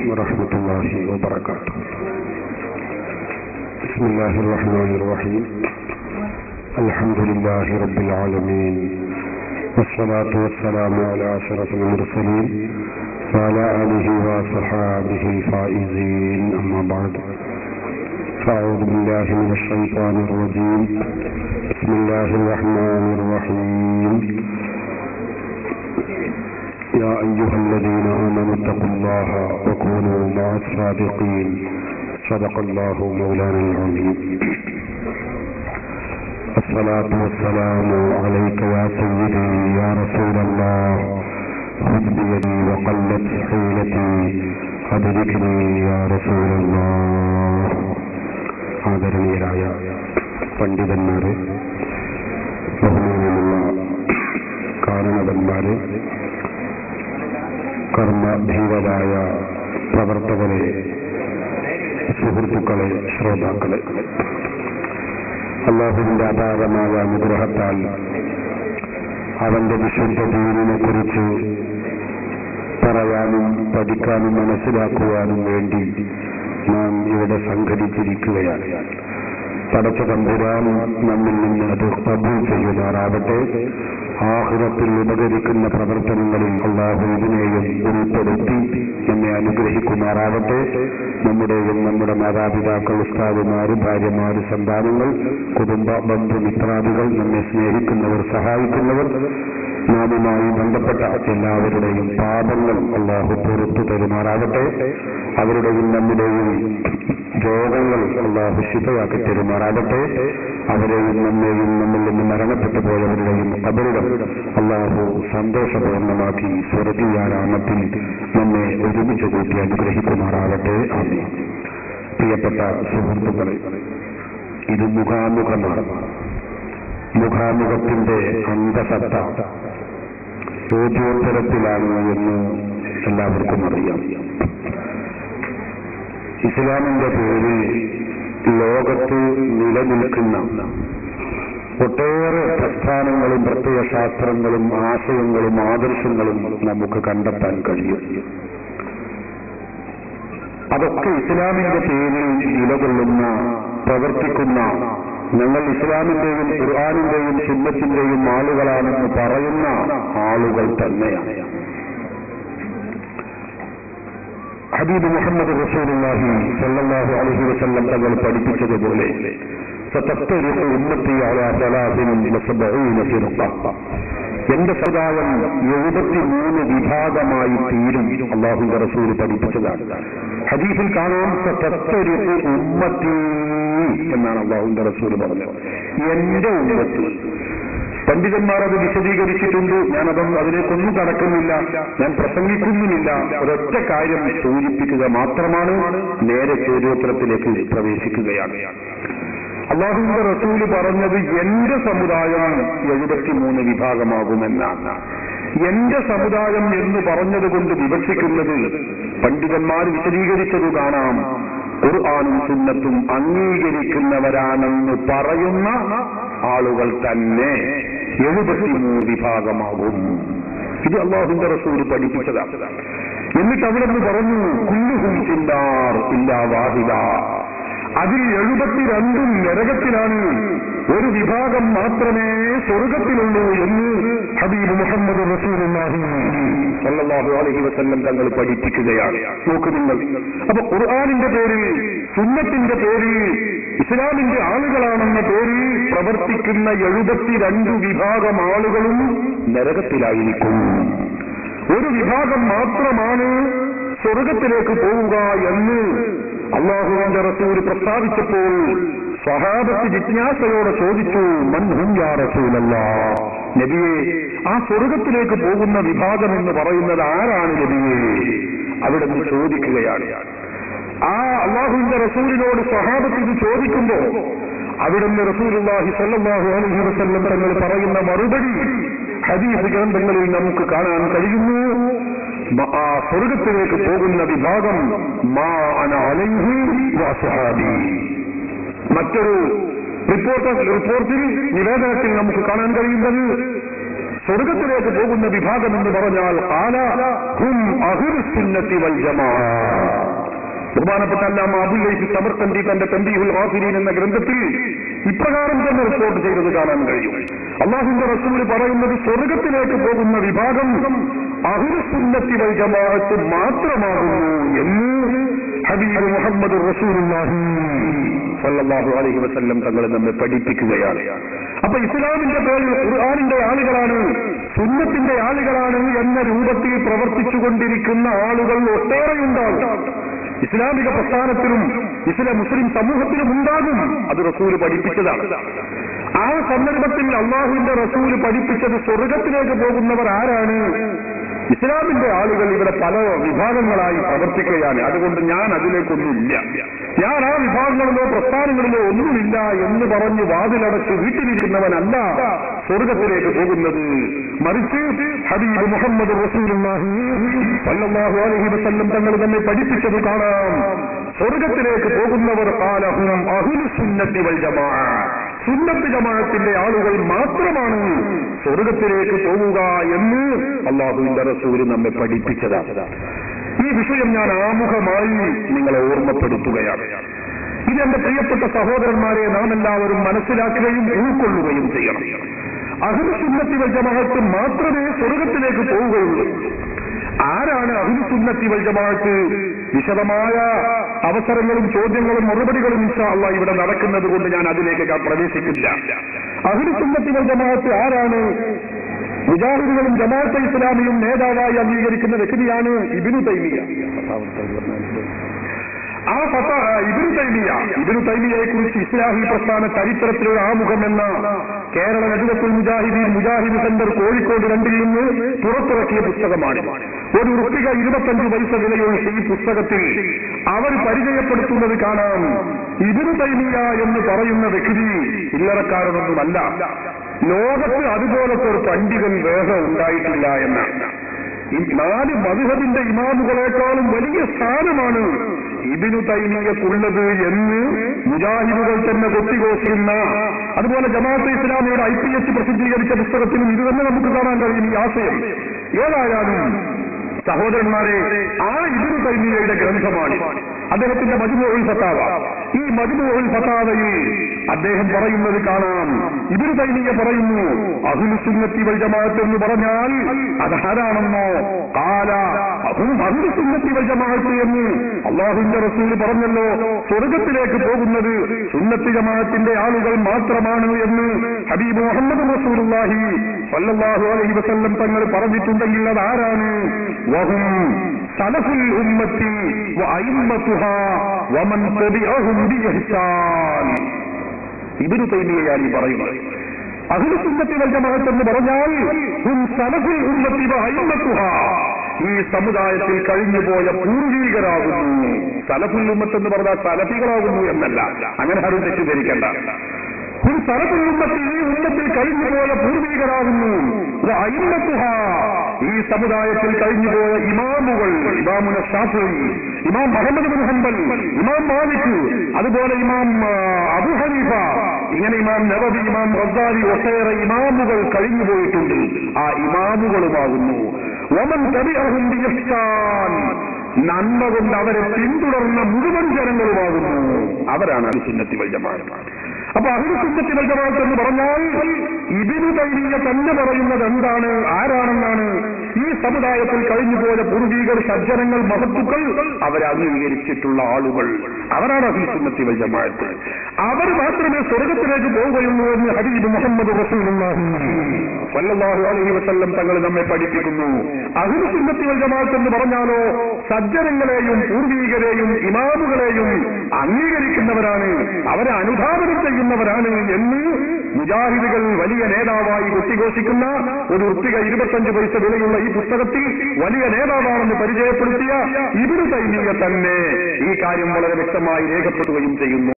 ورحمة الله وبركاته. بسم الله الرحمن الرحيم. الحمد لله رب العالمين، والصلاة والسلام على أشرف المرسلين وعلى آله وصحابه الفائزين، أما بعد. فأعوذ بالله من الشيطان الرجيم. بسم الله الرحمن الرحيم. يا أيها الذين آمنوا اتقوا الله وكونوا مع الصادقين. صدق الله مولانا العظيم. الصلاة والسلام عليك يا سيدي يا رسول الله. خذ بيدي وقلت حيلتي أدركني يا رسول الله. ആദരണീയരായ പണ്ഡിതന്മാരെ, ബഹുമാനമുള്ള കാരണവന്മാരെ, കർമ്മധീരരായ പ്രവർത്തകരെ, സുഹൃത്തുക്കളെ, ശ്രോതാക്കളെ, അല്ലാഹുവിന്റെ അപാരമായ അനുഗ്രഹത്താൽ അവന്റെ വിശുദ്ധ ദീനിനെ കുറിച്ച് പറയാനും പഠിക്കാനും മനസ്സിലാക്കുവാനും വേണ്ടി നാം ഇവിടെ സംഘടിച്ചിരിക്കുകയാണ്. പടച്ച തമ്പുരാൻ നമ്മിൽ നിന്ന് അത് കബൂൽ ചെയ്യുമാറാവട്ടെ. ആഖിറത്തിൽ ഉപകരിക്കുന്ന പ്രവർത്തനങ്ങളിൽ അല്ലാഹു ഇതിനെയും ഉൾപ്പെടുത്തി നമ്മെ അനുഗ്രഹിക്കുമാറാവട്ടെ. നമ്മുടെയും നമ്മുടെ മാതാപിതാക്കൾ, ഉസ്താദുമാര്, ഭാര്യമാര്, സന്താനങ്ങൾ, കുടുംബ ബന്ധുമിത്രാദികൾ, നമ്മെ സ്നേഹിക്കുന്നവർ, സഹായിക്കുന്നവർ, നാമുമായി ബന്ധപ്പെട്ട എല്ലാവരുടെയും പാപങ്ങൾ അല്ലാഹു പുറത്തു തരുമാറാവട്ടെ. അവരുടെയും നമ്മുടെയും രോഗങ്ങൾ അല്ലാഹു ശിഫയാക്കി തരുമാറാവട്ടെ. അവരെയും നമ്മെയും നമ്മിൽ നിന്ന് മരണപ്പെട്ടു പോയവരുടെയും ഖബറുകൾ അല്ലാഹു സന്തോഷപൂർണ്ണമാക്കി സ്വർഗീയാരാമത്തിൽ നമ്മെ ഒരുമിച്ച് കൂട്ടി അനുഗ്രഹിക്കുമാറാവട്ടെ. ആമീൻ. പ്രിയപ്പെട്ട സുഹൃത്തുക്കളെ, ഇത് മുഖാമുഖമാണ്. മുഖാമുഖത്തിന്റെ അന്തസത്ത ചോദ്യോത്തരത്തിലാണ് എന്ന് എല്ലാവർക്കും അറിയാം. ഇസ്ലാമിന്റെ പേരിൽ ലോകത്ത് നിലനിൽക്കുന്ന ഒട്ടേറെ പ്രസ്ഥാനങ്ങളും പ്രത്യയശാസ്ത്രങ്ങളും ആശയങ്ങളും ആദർശങ്ങളും നമുക്ക് കണ്ടെത്താൻ കഴിയും. അതൊക്കെ ഇസ്ലാമിന്റെ പേരിൽ നിലകൊള്ളുന്ന, പ്രവർത്തിക്കുന്ന, ഞങ്ങൾ ഇസ്ലാമിന്റെയും ഖുർആനിന്റെയും സുന്നത്തിന്റെയും ആളുകളാണെന്ന് പറയുന്ന ആളുകൾ തന്നെയാണ്. ഹബീബ് മുഹമ്മദ് റസൂലുള്ളാഹി സ്വല്ലല്ലാഹു അലൈഹി വസല്ലം തങ്ങൾ പഠിപ്പിച്ചതുപോലെ സതഫ്തരിഖു ഉമ്മത്തി അലാ 73 ഫിർഖ, എന്റെ സമുദായം 73 വിഭാഗമായി തീരും. അല്ലാഹുവിന്റെ റസൂൽ പഠിപ്പിച്ചതാണ്. ഹദീസിൽ കാണാം സതഫ്തരിഖു ഉമ്മത്തി എന്നാണ് അല്ലാഹുവിന്റെ റസൂൽ പറഞ്ഞത്. എന്റെ ഉമ്മത്ത്. പണ്ഡിതന്മാർ അത് വിശദീകരിച്ചിട്ടുണ്ട്. അതിലേക്കൊന്നും കടക്കുന്നില്ല, ഞാൻ പ്രസംഗിക്കുന്നുമില്ല. ഒരൊറ്റ കാര്യം സൂചിപ്പിക്കുക മാത്രമാണ്. നേരെ ചോദ്യോത്തരത്തിലേക്ക് പ്രവേശിക്കുകയാണ്. അല്ലാഹുവിന്റെ റസൂല് പറഞ്ഞത് എന്റെ സമുദായം 73 വിഭാഗമാകുമെന്നാണ്. എന്റെ സമുദായം എന്ന് പറഞ്ഞതുകൊണ്ട് വിവക്ഷിക്കുന്നത് പണ്ഡിതന്മാർ വിശദീകരിച്ചത് കാണാം. ഖുർആനും സുന്നത്തും അംഗീകരിക്കുന്നവരാണെന്ന് പറയുന്ന ആളുകൾ തന്നെ 73 വിഭാഗമാകും. ഇത് അല്ലാഹുവിന്റെ റസൂൽ പഠിപ്പിച്ചതാണ്. എന്നിട്ട് അവിടെ നിന്ന് പറഞ്ഞു, കുല്ലുഹും ഫിന്നാർ ഇല്ലാ വാഹിദ, അതിൽ 72 നരകത്തിലാണ്, ഒരു വിഭാഗം മാത്രമേ സ്വർഗത്തിലുള്ളൂ എന്ന് ഹബീബ് മുഹമ്മദ് റസൂലുള്ളാഹി സ്വല്ലല്ലാഹു അലൈഹി വസല്ലം തങ്ങൾ പഠിപ്പിക്കുകയാണ്. നോക്ക് നിങ്ങൾ. അപ്പൊ ഖുർആനിന്റെ പേരിൽ, സുന്നത്തിന്റെ പേരിൽ, ഇസ്ലാമിന്റെ ആളുകളാണെന്ന പേരിൽ പ്രവർത്തിക്കുന്ന 72 വിഭാഗം ആളുകളും നരകത്തിലായിരിക്കും. ഒരു വിഭാഗം മാത്രമാണ് സ്വർഗത്തിലേക്ക് പോവുക എന്ന് അല്ലാഹുവിന്റെ റസൂൽ പ്രസ്താവിച്ചപ്പോൾ സ്വഹാബത്ത് ജിജ്ഞാസയോടെ ചോദിച്ചു, മൻ ഹും യാ റസൂലല്ലാഹ്, നബിയേ, ആ സ്വർഗത്തിലേക്ക് പോകുന്ന വിഭാഗം എന്ന് പറയുന്നത് ആരാണ് നബിയേ? അവിടെ നിന്ന് ചോദിക്കുകയാണ്. ആ അല്ലാഹുവിന്റെ റസൂലിനോട് സ്വഹാബത്ത് ഇത് ചോദിക്കുമ്പോ അവിടുന്ന് റസൂലുള്ളാഹി സ്വല്ലല്ലാഹു അലൈഹി വസല്ലം തങ്ങൾ പറയുന്ന മറുപടി ഹദീസ് ഗ്രന്ഥങ്ങളിൽ നമുക്ക് കാണാൻ കഴിയുന്നു. ആ സ്വർഗത്തിലേക്ക് പോകുന്ന വിഭാഗം മാ അന അലൈഹി വഅസ്ഹാബി. മറ്റൊരു റിപ്പോർട്ടിൽ നിവേദനത്തിൽ നമുക്ക് കാണാൻ കഴിയുന്നത് സ്വർഗത്തിലേക്ക് പോകുന്ന വിഭാഗം എന്ന് പറഞ്ഞാൽ ഖാല ഹും അഹ്ലുസ് സുന്നത്തി വൽ ജമാഅ. ബഹുമാനപ്പെട്ട അല്ലാമ അബുൽ ലൈസ് സമർഖന്ദി തന്റെ തൻബീഹുൽ ഗാഫിലീൻ എന്ന ഗ്രന്ഥത്തിൽ ഇപ്രകാരം തന്നെ റിപ്പോർട്ട് ചെയ്തത് കാണാൻ കഴിയും. അല്ലാഹുവിന്റെ റസൂൽ പറയുന്നത് സ്വർഗത്തിലേക്ക് പോകുന്ന വിഭാഗം അഹ്ലുസ് സുന്നത്തി വൽ ജമാഅത്ത് മാത്രമാകുന്നു എന്ന് ഹബീബ് മുഹമ്മദ് റസൂലുള്ളാഹി സ്വല്ലല്ലാഹു അലൈഹി വസല്ലം തങ്ങൾ നമ്മെ പഠിപ്പിക്കുകയാണ്. അപ്പൊ ഇസ്ലാമിന്റെ പേരിൽ ഖുർആനിന്റെ ആളുകളാണ്, സുന്നത്തിന്റെ ആളുകളാണ് എന്ന രൂപത്തിൽ പ്രവർത്തിച്ചുകൊണ്ടിരിക്കുന്ന ആളുകൾ ഒട്ടേറെയുണ്ടാകും. ഇസ്ലാമിക പ്രസ്ഥാനത്തിലും മുസ്ലിം സമൂഹത്തിലും ഉണ്ടാകും. അത് റസൂല് പഠിപ്പിച്ചതാണ്. ആ സന്ദർഭത്തിൽ അല്ലാഹുവിന്റെ റസൂല് പഠിപ്പിച്ചത് സ്വർഗത്തിലേക്ക് പോകുന്നവർ ആരാണ്? ഇസ്ലാമിന്റെ ആളുകൾ ഇവിടെ പല വിഭാഗങ്ങളായി പ്രവർത്തിക്കുകയാണ്. അതുകൊണ്ട് ഞാൻ അതിലേക്കൊന്നുമില്ല, ഞാൻ ആ വിഭാഗങ്ങളിലോ പ്രസ്ഥാനങ്ങളിലോ ഒന്നുമില്ല എന്ന് പറഞ്ഞ് വാതിലടച്ച് വീട്ടിലിരിക്കുന്നവനല്ല സ്വർഗത്തിലേക്ക് പോകുന്നത്. മറിച്ച് ഹബീബ് മുഹമ്മദ് റസൂലുള്ളാഹി സ്വല്ലല്ലാഹു അലൈഹി വസല്ലം തങ്ങൾ തന്നെ പഠിപ്പിച്ചത് കാണാം. സ്വർഗത്തിലേക്ക് പോകുന്നവർ ഖാലഹും അഹ്ലുസ് സുന്നത്തി വൽ ജമാഅ, സുന്നത്ത് ജമാഅത്തിന്റെ ആളുകൾ മാത്രമാണ് സ്വർഗത്തിലേക്ക് പോവുക എന്ന് അല്ലാഹുവിന്റെ റസൂൽ നമ്മെ പഠിപ്പിച്ചതാണ്. ഈ വിഷയം ഞാൻ ആമുഖമായി നിങ്ങളെ ഓർമ്മപ്പെടുത്തുകയാണ്. ഇതെന്റെ പ്രിയപ്പെട്ട സഹോദരന്മാരെ നാം എല്ലാവരും മനസ്സിലാക്കുകയും ഉൾക്കൊള്ളുകയും ചെയ്യണം. അഹ്ലുസ് സുന്നത്തി വൽ ജമാഅത്ത് മാത്രമേ സ്വർഗത്തിലേക്ക് പോവുകയുള്ളൂ. ആരാണ് അഹ്ലുസ് സുന്നത്തി വൽ ജമാഅത്ത്? വിശദമായ അവസരങ്ങളും ചോദ്യങ്ങളും മറുപടികളും ഇൻഷാ അല്ലാഹ് ഇവിടെ നടക്കുന്നത് കൊണ്ട് ഞാൻ അതിലേക്ക് പ്രവേശിക്കില്ല. അഹ്ലുസ് സുന്നത്തി വൽ ജമാഅത്ത് ആരാണ്? മുജാഹിദുകളും ജമാഅത്തെ ഇസ്ലാമിയും നേതാവായി അംഗീകരിക്കുന്ന വ്യക്തിയാണ് ഇബ്നു തൈമിയ. ഇബ്നു തൈമിയയെ കുറിച്ച് ഇസ്ലാഹി പ്രസ്ഥാന ചരിത്രത്തിലുള്ള ആമുഖം എന്ന കേരള നജുവത്തുൽ മുജാഹിദീൻ മുജാഹിദ് സെന്റർ കോഴിക്കോട് 2 നിന്ന് പുറത്തിറക്കിയ പുസ്തകമാണ്. ഒരു റുപ്പിക 25 പൈസ വിലയുള്ള ഈ പുസ്തകത്തിൽ അവർ പരിചയപ്പെടുത്തുന്നത് കാണാം. ഇബ്നു തൈമിയ എന്ന് പറയുന്ന വ്യക്തി ചില്ലറക്കാരനൊന്നുമല്ല. ലോകത്ത് അതുപോലത്തെ ഒരു പണ്ഡിതൻ വേറെ ഉണ്ടായിട്ടില്ല എന്നാണ്. ഈ 4 മദ്ഹബിന്റെ ഇമാമുകളെക്കാളും വലിയ സ്ഥാനമാണ് ഇബ്നു തൈമിയക്കുള്ളത് എന്ന് മുജാഹിദുകൾ തന്നെ കൊത്തിഘോഷിക്കുന്ന, അതുപോലെ ജമാഅത്തെ ഇസ്ലാമിയുടെ IPH പ്രസിദ്ധീകരിച്ച പുസ്തകത്തിലും ഇത് തന്നെ നമുക്ക് കാണാൻ കഴിയും ഈ ആശയം. ഏതായാലും സഹോദരന്മാരെ, ആ ഇബ്നു തൈമിയയുടെ ഗ്രന്ഥമാണ് അദ്ദേഹത്തിന്റെ മജ്മുഉൽ ഫതാവ. ഈ മജ്മുഉൽ ഫതാവയിൽ അദ്ദേഹം പറയുന്നത് കാണാം. ഇബ്നു തൈമിയ പറയുന്നു, അഹ്ലുസ് സുന്നത്തി വൽ ജമാഅത്ത് എന്ന് പറഞ്ഞാൽ അതാരാണെന്നോ? ഖാല ഹും അഹ്ലുസ് സുന്നത്തി വൽ ജമാഅത്ത് എന്ന് അല്ലാഹുവിന്റെ റസൂൽ പറഞ്ഞല്ലോ. സ്വർഗത്തിലേക്ക് പോകുന്നത് സുന്നത്ത് ജമാഅത്തിന്റെ ആളുകൾ മാത്രമാണ് എന്ന് ഹബീബ് മുഹമ്മദ് റസൂലുള്ളാഹി സ്വല്ലല്ലാഹു അലൈഹി വസല്ലം തങ്ങൾ പറഞ്ഞിട്ടുണ്ടെങ്കിൽ അതാരാണ്? വഹും സലഫുൽ ഉമ്മത്തി വഅയിമ്മത്തുഹാ വമൻ തബിഅഹും ബിഇഹ്സാൻ. ഇബ്നു തൈമിയയാണ് ഈ പറയുന്നത്. അഹ്ലുസ് സുന്നത്തി വൽ ജമാഅത്ത് എന്ന് പറഞ്ഞാൽ ഹും സലഫുൽ ഉമ്മത്തി വഅയിമ്മത്തുഹാ, ഈ സമുദായത്തിൽ കഴിഞ്ഞുപോയ പൂർവീകരാകുന്നു. സലഫുൽ ഉമ്മത്ത് എന്ന് പറഞ്ഞാൽ സലഫികളാകുന്നു എന്നല്ല, അങ്ങനെ ആരും തെറ്റിദ്ധരിക്കേണ്ട. സലഫുൽ ഉമ്മത്തി ഈ ഉമ്മത്തിൽ കഴിഞ്ഞുപോയ പൂർവീകരാകുന്നു. അയിമ്മത്തുഹാ, ഈ സമുദായത്തിൽ കഴിഞ്ഞുപോയ ഇമാമുകൾ, ഇമാമുന ശാഫിഈ, ഇമാം മുഹമ്മദ് ബിൻ ഹംബൽ, ഇമാം മാലിക്, അതുപോലെ ഇമാം അബൂ ഹനീഫ, ഇങ്ങനെ ഇമാം നവവി, ഇമാം ഗസാലി, ഒട്ടേറെ ഇമാമുകൾ കഴിഞ്ഞുപോയിട്ടുണ്ട്. ആ ഇമാമുകളുമാകുന്നു. വമൻ തബിഅഹും ബിഇഹ്സാൻ, നന്മ കൊണ്ട് അവരെ പിന്തുടർന്ന മുഴുവൻ ജനങ്ങളുമാകുന്നു. അവരാണ് അഹ്ലുസ് സുന്നത്തി വൽ ജമാഅത്ത്. അപ്പൊ അഹ്ലുസ് സുന്നത്തി വൽ ജമാഅത്ത് എന്ന് പറഞ്ഞാൽ ഇബ്നു തൈമിയ തന്നെ പറയുന്നത് എന്താണ്, ആരാണെന്നാണ്? ഈ സമുദായത്തിൽ കഴിഞ്ഞുപോയ പൂർവീകർ, സജ്ജനങ്ങൾ, മഹത്തുക്കൾ, അവരെ അംഗീകരിച്ചിട്ടുള്ള ആളുകൾ, അവരാണ് അഹ്ലുസ് സുന്നത്തി വൽ ജമാഅത്ത്. അവർ മാത്രമേ സ്വർഗത്തിലേക്ക് പോവുകയുള്ളൂ എന്ന് ഹബീബ് മുഹമ്മദ് റസൂലുള്ളാഹി സ്വല്ലല്ലാഹു അലൈഹി വസല്ലം തങ്ങൾ നമ്മെ പഠിപ്പിക്കുന്നു. അഹ്ലുസ് സുന്നത്തി വൽ ജമാഅത്ത് എന്ന് പറഞ്ഞാലോ സജ്ജനങ്ങളെയും പൂർവീകരെയും ഇമാമുകളെയും അംഗീകരിക്കുന്നവരാണ്, അവരെ അനുധാവനം ചെയ്യുന്നവരാണ് എന്ന് മുജാഹിദുകൾ വലിയ നേതാവായി കൊത്തിഘോഷിക്കുന്ന ഒരു റുപ്പിക 25 പൈസ വിലയുള്ള ഈ പുസ്തകത്തിൽ വലിയ നേതാവാണെന്ന് പരിചയപ്പെടുത്തിയ ഇബ്നു തൈമിയ തന്നെ ഈ കാര്യം വളരെ വ്യക്തമായി രേഖപ്പെടുത്തുകയും ചെയ്യുന്നു.